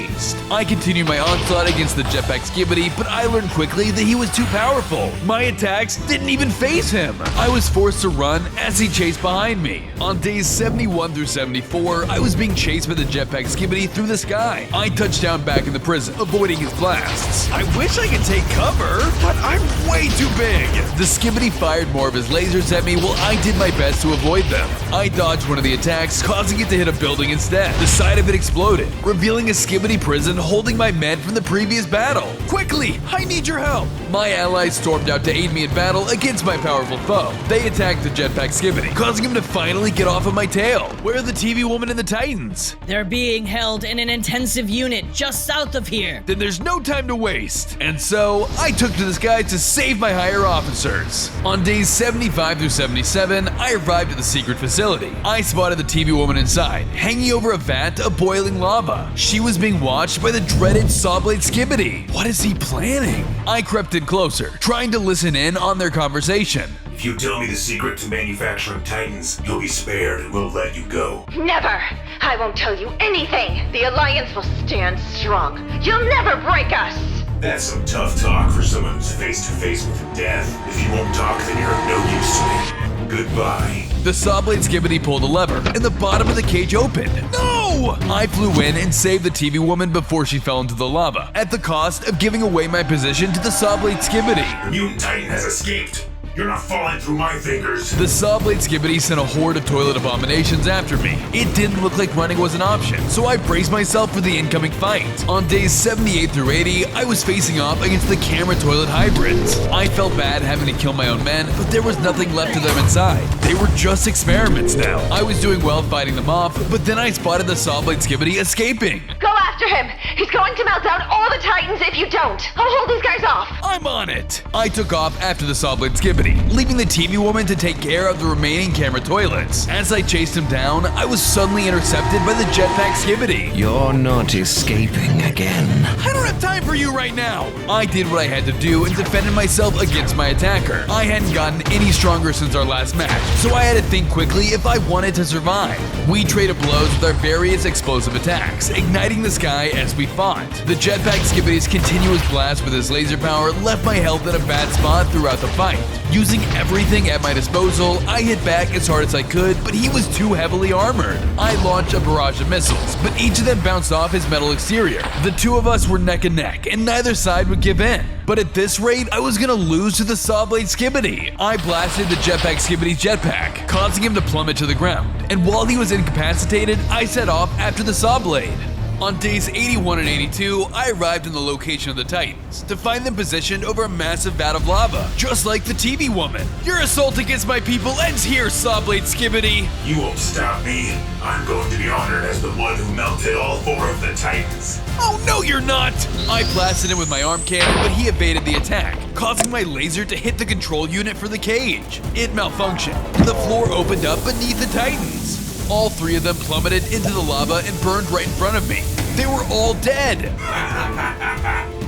I continued my onslaught against the jetpack Skibidi, but I learned quickly that he was too powerful. My attacks didn't even faze him. I was forced to run as he chased behind me. On days 71 through 74, I was being chased by the jetpack Skibidi through the sky. I touched down back in the prison, avoiding his blasts. I wish I could take cover, but I'm way too big. The Skibidi fired more of his lasers at me while I did my best to avoid them. I dodged one of the attacks, causing it to hit a building instead. The side of it exploded, revealing a Skibidi prison holding my men from the previous battle. Quickly, I need your help! My allies stormed out to aid me in battle against my powerful foe. They attacked the jetpack Skibidi, causing him to finally get off of my tail. Where are the TV woman and the Titans? They're being held in an intensive unit just south of here. Then there's no time to waste. And so, I took to the skies to save my higher officers. On days 75 through 77, I arrived at the secret facility. I spotted the TV woman inside, hanging over a vat of boiling lava. She was being watched by the dreaded Sawblade Skibidi. What is he planning? I crept in closer, trying to listen in on their conversation. If you tell me the secret to manufacturing Titans, you'll be spared and we'll let you go. Never! I won't tell you anything! The Alliance will stand strong. You'll never break us! That's some tough talk for someone who's face to face with death. If you won't talk, then you're of no use to me. Goodbye. The Sawblade Skibidi pulled a lever, and the bottom of the cage opened. No! I flew in and saved the TV woman before she fell into the lava, at the cost of giving away my position to the Sawblade Skibidi. The Mutant Titan has escaped. You're not falling through my fingers. The Sawblade Skibidi sent a horde of toilet abominations after me. It didn't look like running was an option, so I braced myself for the incoming fight. On days 78 through 80, I was facing off against the camera toilet hybrids. I felt bad having to kill my own men, but there was nothing left of them inside. They were just experiments now. I was doing well fighting them off, but then I spotted the Sawblade Skibidi escaping. Go after him! He's going to melt down all the Titans if you don't! I'll hold these guys off! I'm on it! I took off after the Sawblade Skibidi, leaving the TV woman to take care of the remaining camera toilets. As I chased him down, I was suddenly intercepted by the jetpack Skibidi. You're not escaping again. I don't have time for you right now! I did what I had to do and defended myself against my attacker. I hadn't gotten any stronger since our last match, so I had to think quickly if I wanted to survive. We traded blows with our various explosive attacks, igniting the sky as we fought. The jetpack Skibidi's continuous blast with his laser power left my health in a bad spot throughout the fight. Using everything at my disposal, I hit back as hard as I could, but he was too heavily armored. I launched a barrage of missiles, but each of them bounced off his metal exterior. The two of us were neck and neck, and neither side would give in. But at this rate, I was gonna lose to the Sawblade Skibidi. I blasted the jetpack Skibidi's jetpack, causing him to plummet to the ground. And while he was incapacitated, I set off after the Sawblade. On days 81 and 82, I arrived in the location of the Titans to find them positioned over a massive vat of lava, just like the TV woman. Your assault against my people ends here, Sawblade Skibidi. You won't stop me. I'm going to be honored as the one who melted all four of the Titans. Oh, no, you're not! I blasted him with my arm cannon, but he evaded the attack, causing my laser to hit the control unit for the cage. It malfunctioned, and the floor opened up beneath the Titans. All three of them plummeted into the lava and burned right in front of me. They were all dead.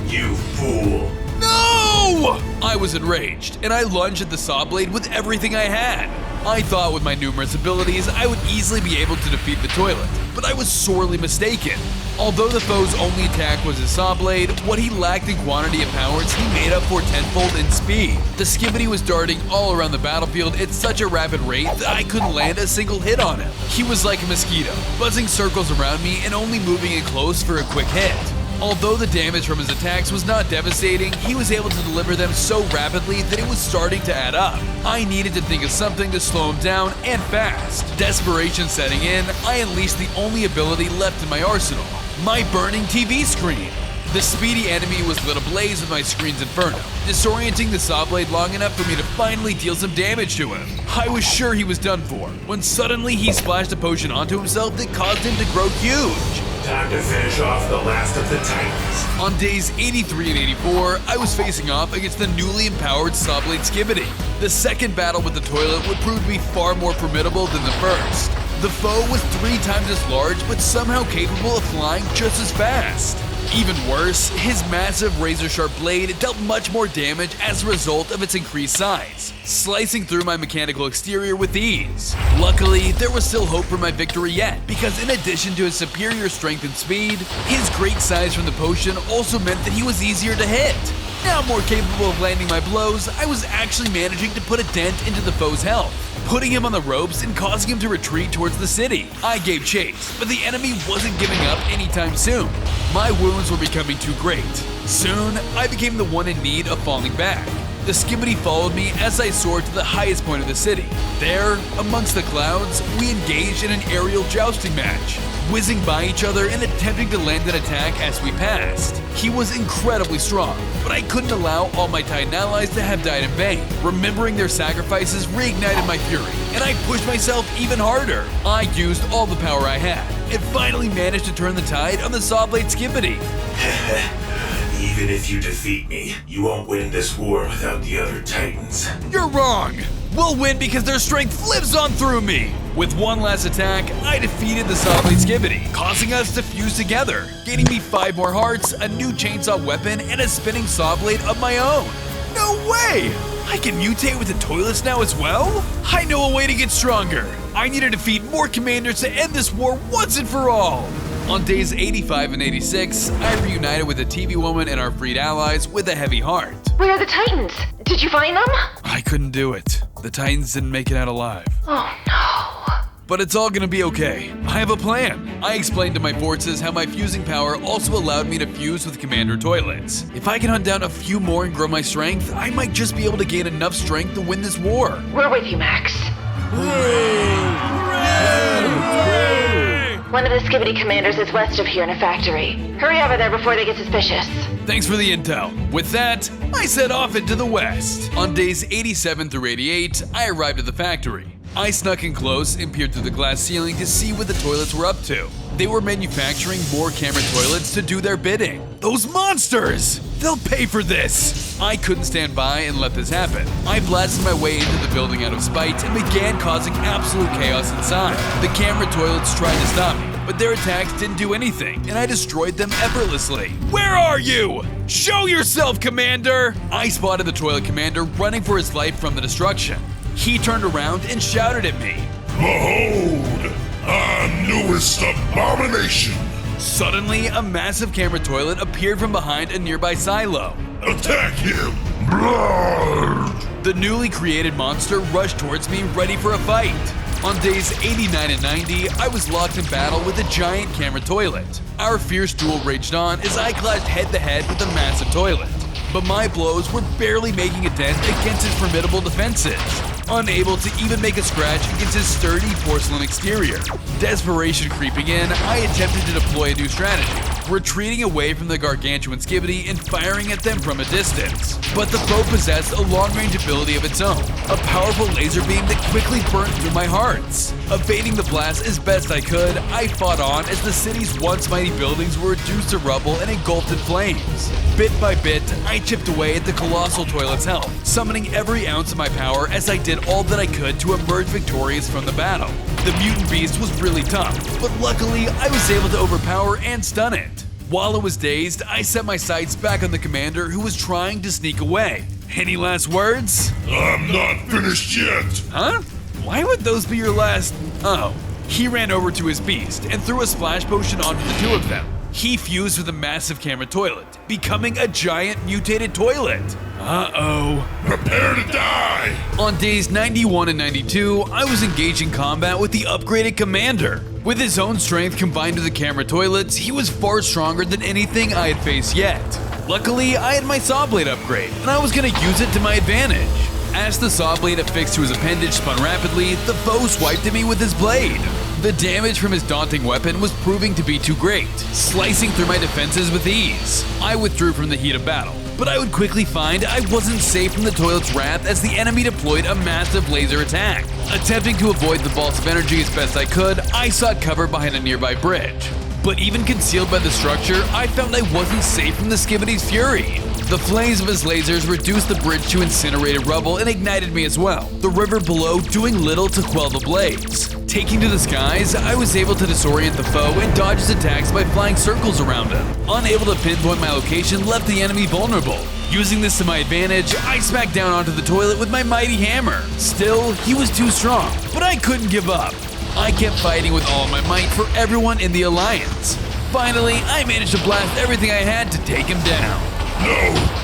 You fool. No! I was enraged, and I lunged at the Sawblade with everything I had. I thought with my numerous abilities I would easily be able to defeat the toilet, but I was sorely mistaken. Although the foe's only attack was his saw blade, what he lacked in quantity of powers he made up for tenfold in speed. The Skibidi was darting all around the battlefield at such a rapid rate that I couldn't land a single hit on him. He was like a mosquito, buzzing circles around me and only moving in close for a quick hit. Although the damage from his attacks was not devastating, he was able to deliver them so rapidly that it was starting to add up. I needed to think of something to slow him down, and fast. Desperation setting in, I unleashed the only ability left in my arsenal, my burning TV screen. The speedy enemy was lit ablaze with my screen's inferno, disorienting the saw blade long enough for me to finally deal some damage to him. I was sure he was done for, when suddenly he splashed a potion onto himself that caused him to grow huge. Time to finish off the last of the Titans. On days 83 and 84, I was facing off against the newly empowered Sawblade Skibidi. The second battle with the toilet would prove to be far more formidable than the first. The foe was 3 times as large, but somehow capable of flying just as fast. Even worse, his massive razor-sharp blade dealt much more damage as a result of its increased size, slicing through my mechanical exterior with ease. Luckily, there was still hope for my victory yet, because in addition to his superior strength and speed, his great size from the potion also meant that he was easier to hit. Now more capable of landing my blows, I was actually managing to put a dent into the foe's health, putting him on the ropes and causing him to retreat towards the city. I gave chase, but the enemy wasn't giving up anytime soon. My wounds were becoming too great. Soon, I became the one in need of falling back. The Skibidi followed me as I soared to the highest point of the city. There, amongst the clouds, we engaged in an aerial jousting match, whizzing by each other and attempting to land an attack as we passed. He was incredibly strong, but I couldn't allow all my Titan allies to have died in vain. Remembering their sacrifices reignited my fury, and I pushed myself even harder. I used all the power I had, and finally managed to turn the tide on the Sawblade Skibidi. Even if you defeat me, you won't win this war without the other Titans. You're wrong! We'll win because their strength lives on through me! With one last attack, I defeated the Sawblade Skibidi, causing us to fuse together, gaining me 5 more hearts, a new chainsaw weapon, and a spinning saw blade of my own. No way! I can mutate with the toilets now as well? I know a way to get stronger. I need to defeat more commanders to end this war once and for all. On days 85 and 86, I reunited with the TV woman and our freed allies with a heavy heart. Where are the Titans? Did you find them? I couldn't do it. The Titans didn't make it out alive. Oh no. But it's all gonna be okay. I have a plan. I explained to my forces how my fusing power also allowed me to fuse with Commander Toilets. If I can hunt down a few more and grow my strength, I might just be able to gain enough strength to win this war. We're with you, Max. One of the Skibidi commanders is west of here in a factory. Hurry over there before they get suspicious. Thanks for the intel. With that, I set off into the west. On days 87 through 88, I arrived at the factory. I snuck in close and peered through the glass ceiling to see what the toilets were up to. They were manufacturing more camera toilets to do their bidding. Those monsters! They'll pay for this! I couldn't stand by and let this happen. I blasted my way into the building out of spite and began causing absolute chaos inside. The camera toilets tried to stop me, but their attacks didn't do anything, and I destroyed them effortlessly. Where are you? Show yourself, Commander! I spotted the toilet commander running for his life from the destruction. He turned around and shouted at me. Behold, our newest abomination! Suddenly, a massive camera toilet appeared from behind a nearby silo. Attack him! Blood! The newly created monster rushed towards me, ready for a fight. On days 89 and 90, I was locked in battle with a giant camera toilet. Our fierce duel raged on as I clashed head-to-head with the massive toilet. But my blows were barely making a dent against his formidable defenses, unable to even make a scratch against his sturdy porcelain exterior. Desperation creeping in, I attempted to deploy a new strategy, retreating away from the gargantuan Skibidi and firing at them from a distance. But the foe possessed a long-range ability of its own, a powerful laser beam that quickly burned through my hearts. Evading the blast as best I could, I fought on as the city's once mighty buildings were reduced to rubble and engulfed in flames. Bit by bit, I chipped away at the colossal toilet's health, summoning every ounce of my power as I did all that I could to emerge victorious from the battle. The mutant beast was really tough, but luckily I was able to overpower and stun it. While it was dazed, I set my sights back on the commander who was trying to sneak away. Any last words? I'm not finished yet! Huh? why would those be your last? Oh, he ran over to his beast and threw a splash potion onto the two of them. He fused with a massive camera toilet, becoming a giant mutated toilet. Uh-oh. Prepare to die! On days 91 and 92, I was engaged in combat with the upgraded commander. With his own strength combined with the camera toilets, he was far stronger than anything I had faced yet. Luckily, I had my saw blade upgrade, and I was gonna use it to my advantage. As the saw blade affixed to his appendage spun rapidly, the foe swiped at me with his blade. The damage from his daunting weapon was proving to be too great, slicing through my defenses with ease. I withdrew from the heat of battle, but I would quickly find I wasn't safe from the toilet's wrath as the enemy deployed a massive laser attack. Attempting to avoid the bolts of energy as best I could, I sought cover behind a nearby bridge. But even concealed by the structure, I found I wasn't safe from the Skibidi's fury. The flames of his lasers reduced the bridge to incinerated rubble and ignited me as well, the river below doing little to quell the blaze. Taking to the skies, I was able to disorient the foe and dodge his attacks by flying circles around him. Unable to pinpoint my location left the enemy vulnerable. Using this to my advantage, I smacked down onto the toilet with my mighty hammer. Still, he was too strong, but I couldn't give up. I kept fighting with all of my might for everyone in the Alliance. Finally, I managed to blast everything I had to take him down. No!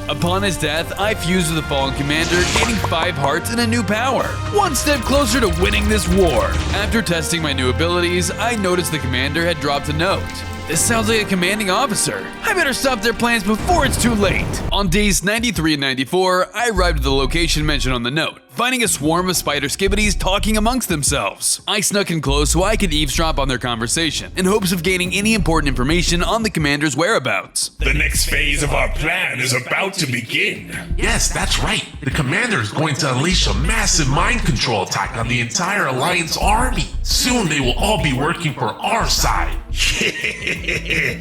Upon his death, I fused with the fallen commander, gaining 5 hearts and a new power. One step closer to winning this war. After testing my new abilities, I noticed the commander had dropped a note. This sounds like a commanding officer. I better stop their plans before it's too late. On days 93 and 94, I arrived at the location mentioned on the note, finding a swarm of spider skibidis talking amongst themselves. I snuck in close so I could eavesdrop on their conversation, in hopes of gaining any important information on the commander's whereabouts. The next phase of our plan is about to begin. Yes, that's right. The commander is going to unleash a massive mind control attack on the entire Alliance army. Soon they will all be working for our side.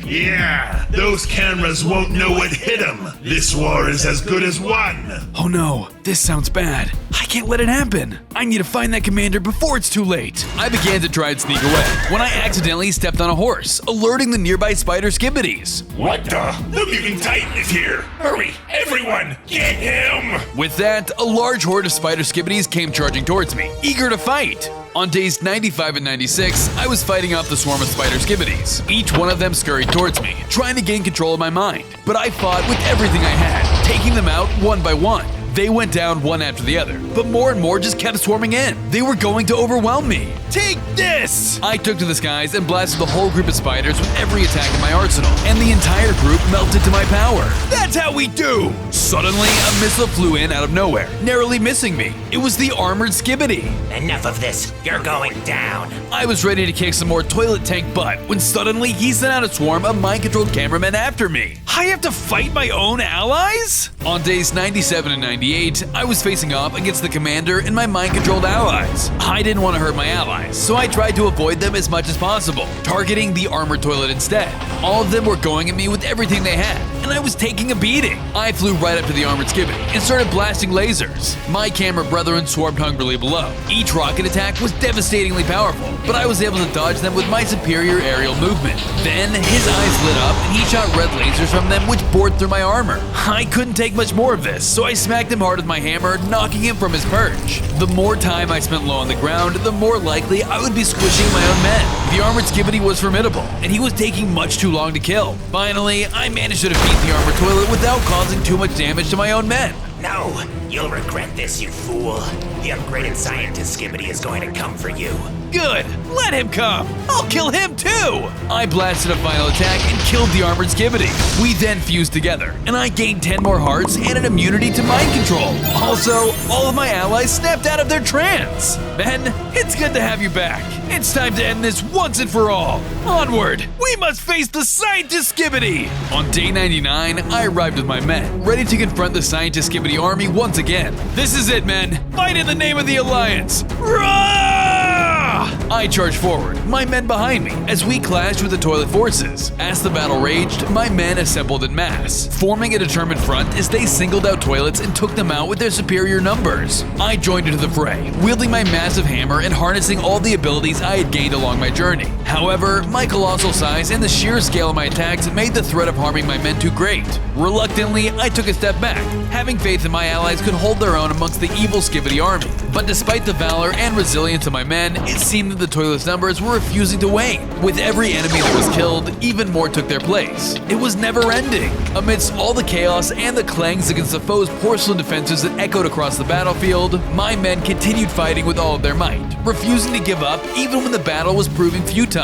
Yeah, those cameras won't know what hit them. This war is as good as won. Oh no, this sounds bad. I can't let it happen. I need to find that commander before it's too late. I began to try and sneak away when I accidentally stepped on a horse, alerting the nearby spider skibidis. What the? The Mutant Titan is here! Hurry, everyone, get him! With that, a large horde of spider skibidis came charging towards me, eager to fight. On days 95 and 96, I was fighting off the swarm of spider skibidis. Each one of them scurried towards me, trying to gain control of my mind. But I fought with everything I had, taking them out one by one. They went down one after the other, but more and more just kept swarming in. They were going to overwhelm me. Take this! I took to the skies and blasted the whole group of spiders with every attack in my arsenal, and the entire group melted to my power. That's how we do! Suddenly, a missile flew in out of nowhere, narrowly missing me. It was the armored Skibidi. Enough of this. You're going down. I was ready to kick some more toilet tank butt when suddenly he sent out a swarm of mind-controlled cameramen after me. I have to fight my own allies? On days 97 and 98, I was facing off against the commander and my mind-controlled allies. I didn't want to hurt my allies, so I tried to avoid them as much as possible, targeting the armored toilet instead. All of them were going at me with everything they had, and I was taking a beating. I flew right up to the armored Skibidi and started blasting lasers. My camera brethren swarmed hungrily below. Each rocket attack was devastatingly powerful, but I was able to dodge them with my superior aerial movement. Then his eyes lit up and he shot red lasers from them which bored through my armor. I couldn't take much more of this, so I smacked him hard with my hammer, knocking him from his perch. The more time I spent low on the ground, the more likely I would be squishing my own men. The armored Skibidi was formidable, and he was taking much too long to kill. Finally, I managed to defeat the armored toilet without causing too much damage to my own men. No, you'll regret this, you fool. The upgraded scientist Skibidi is going to come for you. Good, let him come. I'll kill him too. I blasted a final attack and killed the armored Skibidi. We then fused together, and I gained 10 more hearts and an immunity to mind control. Also, all of my allies snapped out of their trance. Men, it's good to have you back. It's time to end this once and for all. Onward, we must face the scientist Skibidi. On day 99, I arrived with my men, ready to confront the scientist Skibidi army once again. This is it, men. Fight in the name of the Alliance. Rah! I charged forward, my men behind me, as we clashed with the toilet forces. As the battle raged, my men assembled in mass, forming a determined front as they singled out toilets and took them out with their superior numbers. I joined into the fray, wielding my massive hammer and harnessing all the abilities I had gained along my journey. However, my colossal size and the sheer scale of my attacks made the threat of harming my men too great. Reluctantly, I took a step back, having faith that my allies could hold their own amongst the evil Skibidi Army. But despite the valor and resilience of my men, it seemed that the toilet's numbers were refusing to wane. With every enemy that was killed, even more took their place. It was never ending. Amidst all the chaos and the clangs against the foe's porcelain defenses that echoed across the battlefield, my men continued fighting with all of their might, refusing to give up even when the battle was proving futile.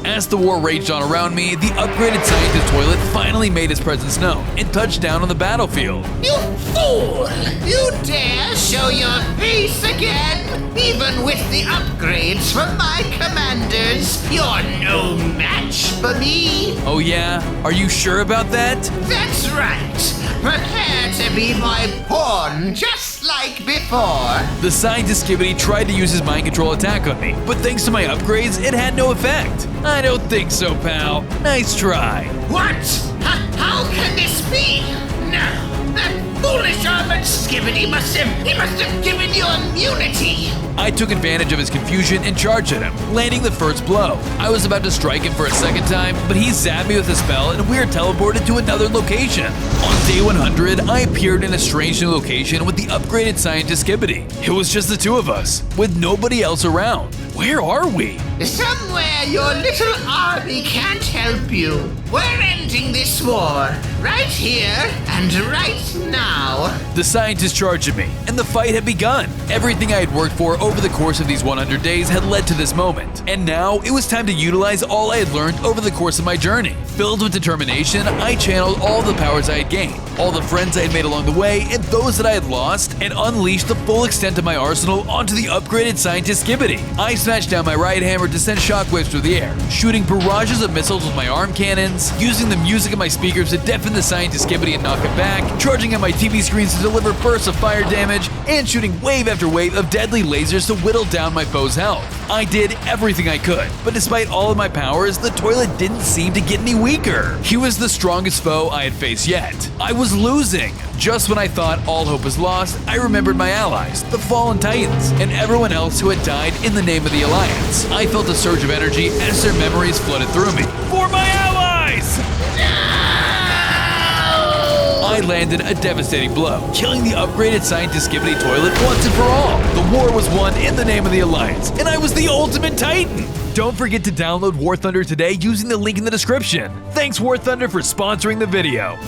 As the war raged on around me, the upgraded scientist toilet finally made its presence known and touched down on the battlefield. You fool! You dare show your face again? Even with the upgrades from my commanders, you're no match for me! Oh yeah? Are you sure about that? That's right! Prepare to be my pawn, just like before! The scientist Skibidi tried to use his mind control attack on me, but thanks to my upgrades, it had no effect. I don't think so, pal. Nice try. What? How can this be? No! That foolish armored Skibidi must have given you immunity! I took advantage of his confusion and charged at him, landing the first blow. I was about to strike him for a second time, but he zapped me with a spell and we were teleported to another location. On day 100, I appeared in a strange new location with the upgraded scientist Skibidi. It was just the two of us, with nobody else around. Where are we? Somewhere your little army can't help you. We're ending this war, right here and right now. The scientist charged at me, and the fight had begun. Everything I had worked for over the course of these 100 days had led to this moment, and now it was time to utilize all I had learned over the course of my journey. Filled with determination, I channeled all the powers I had gained, all the friends I had made along the way, and those that I had lost, and unleashed the full extent of my arsenal onto the upgraded scientist Skibidi. I smashed down my right hammer to send shockwaves through the air, shooting barrages of missiles with my arm cannons, using the music of my speakers to deafen the scientist Skibidi and knock him back, charging at my TV screens to deliver bursts of fire damage, and shooting wave after wave of deadly lasers to whittle down my foe's health. I did everything I could, but despite all of my powers, the toilet didn't seem to get any weaker. He was the strongest foe I had faced yet. I was losing. Just when I thought all hope was lost, I remembered my allies, the fallen Titans, and everyone else who had died in the name of the Alliance. I felt a surge of energy as their memories flooded through me. For my allies! I landed a devastating blow, killing the upgraded scientist Skibidi toilet once and for all. The war was won in the name of the Alliance, and I was the ultimate Titan! Don't forget to download War Thunder today using the link in the description. Thanks War Thunder for sponsoring the video.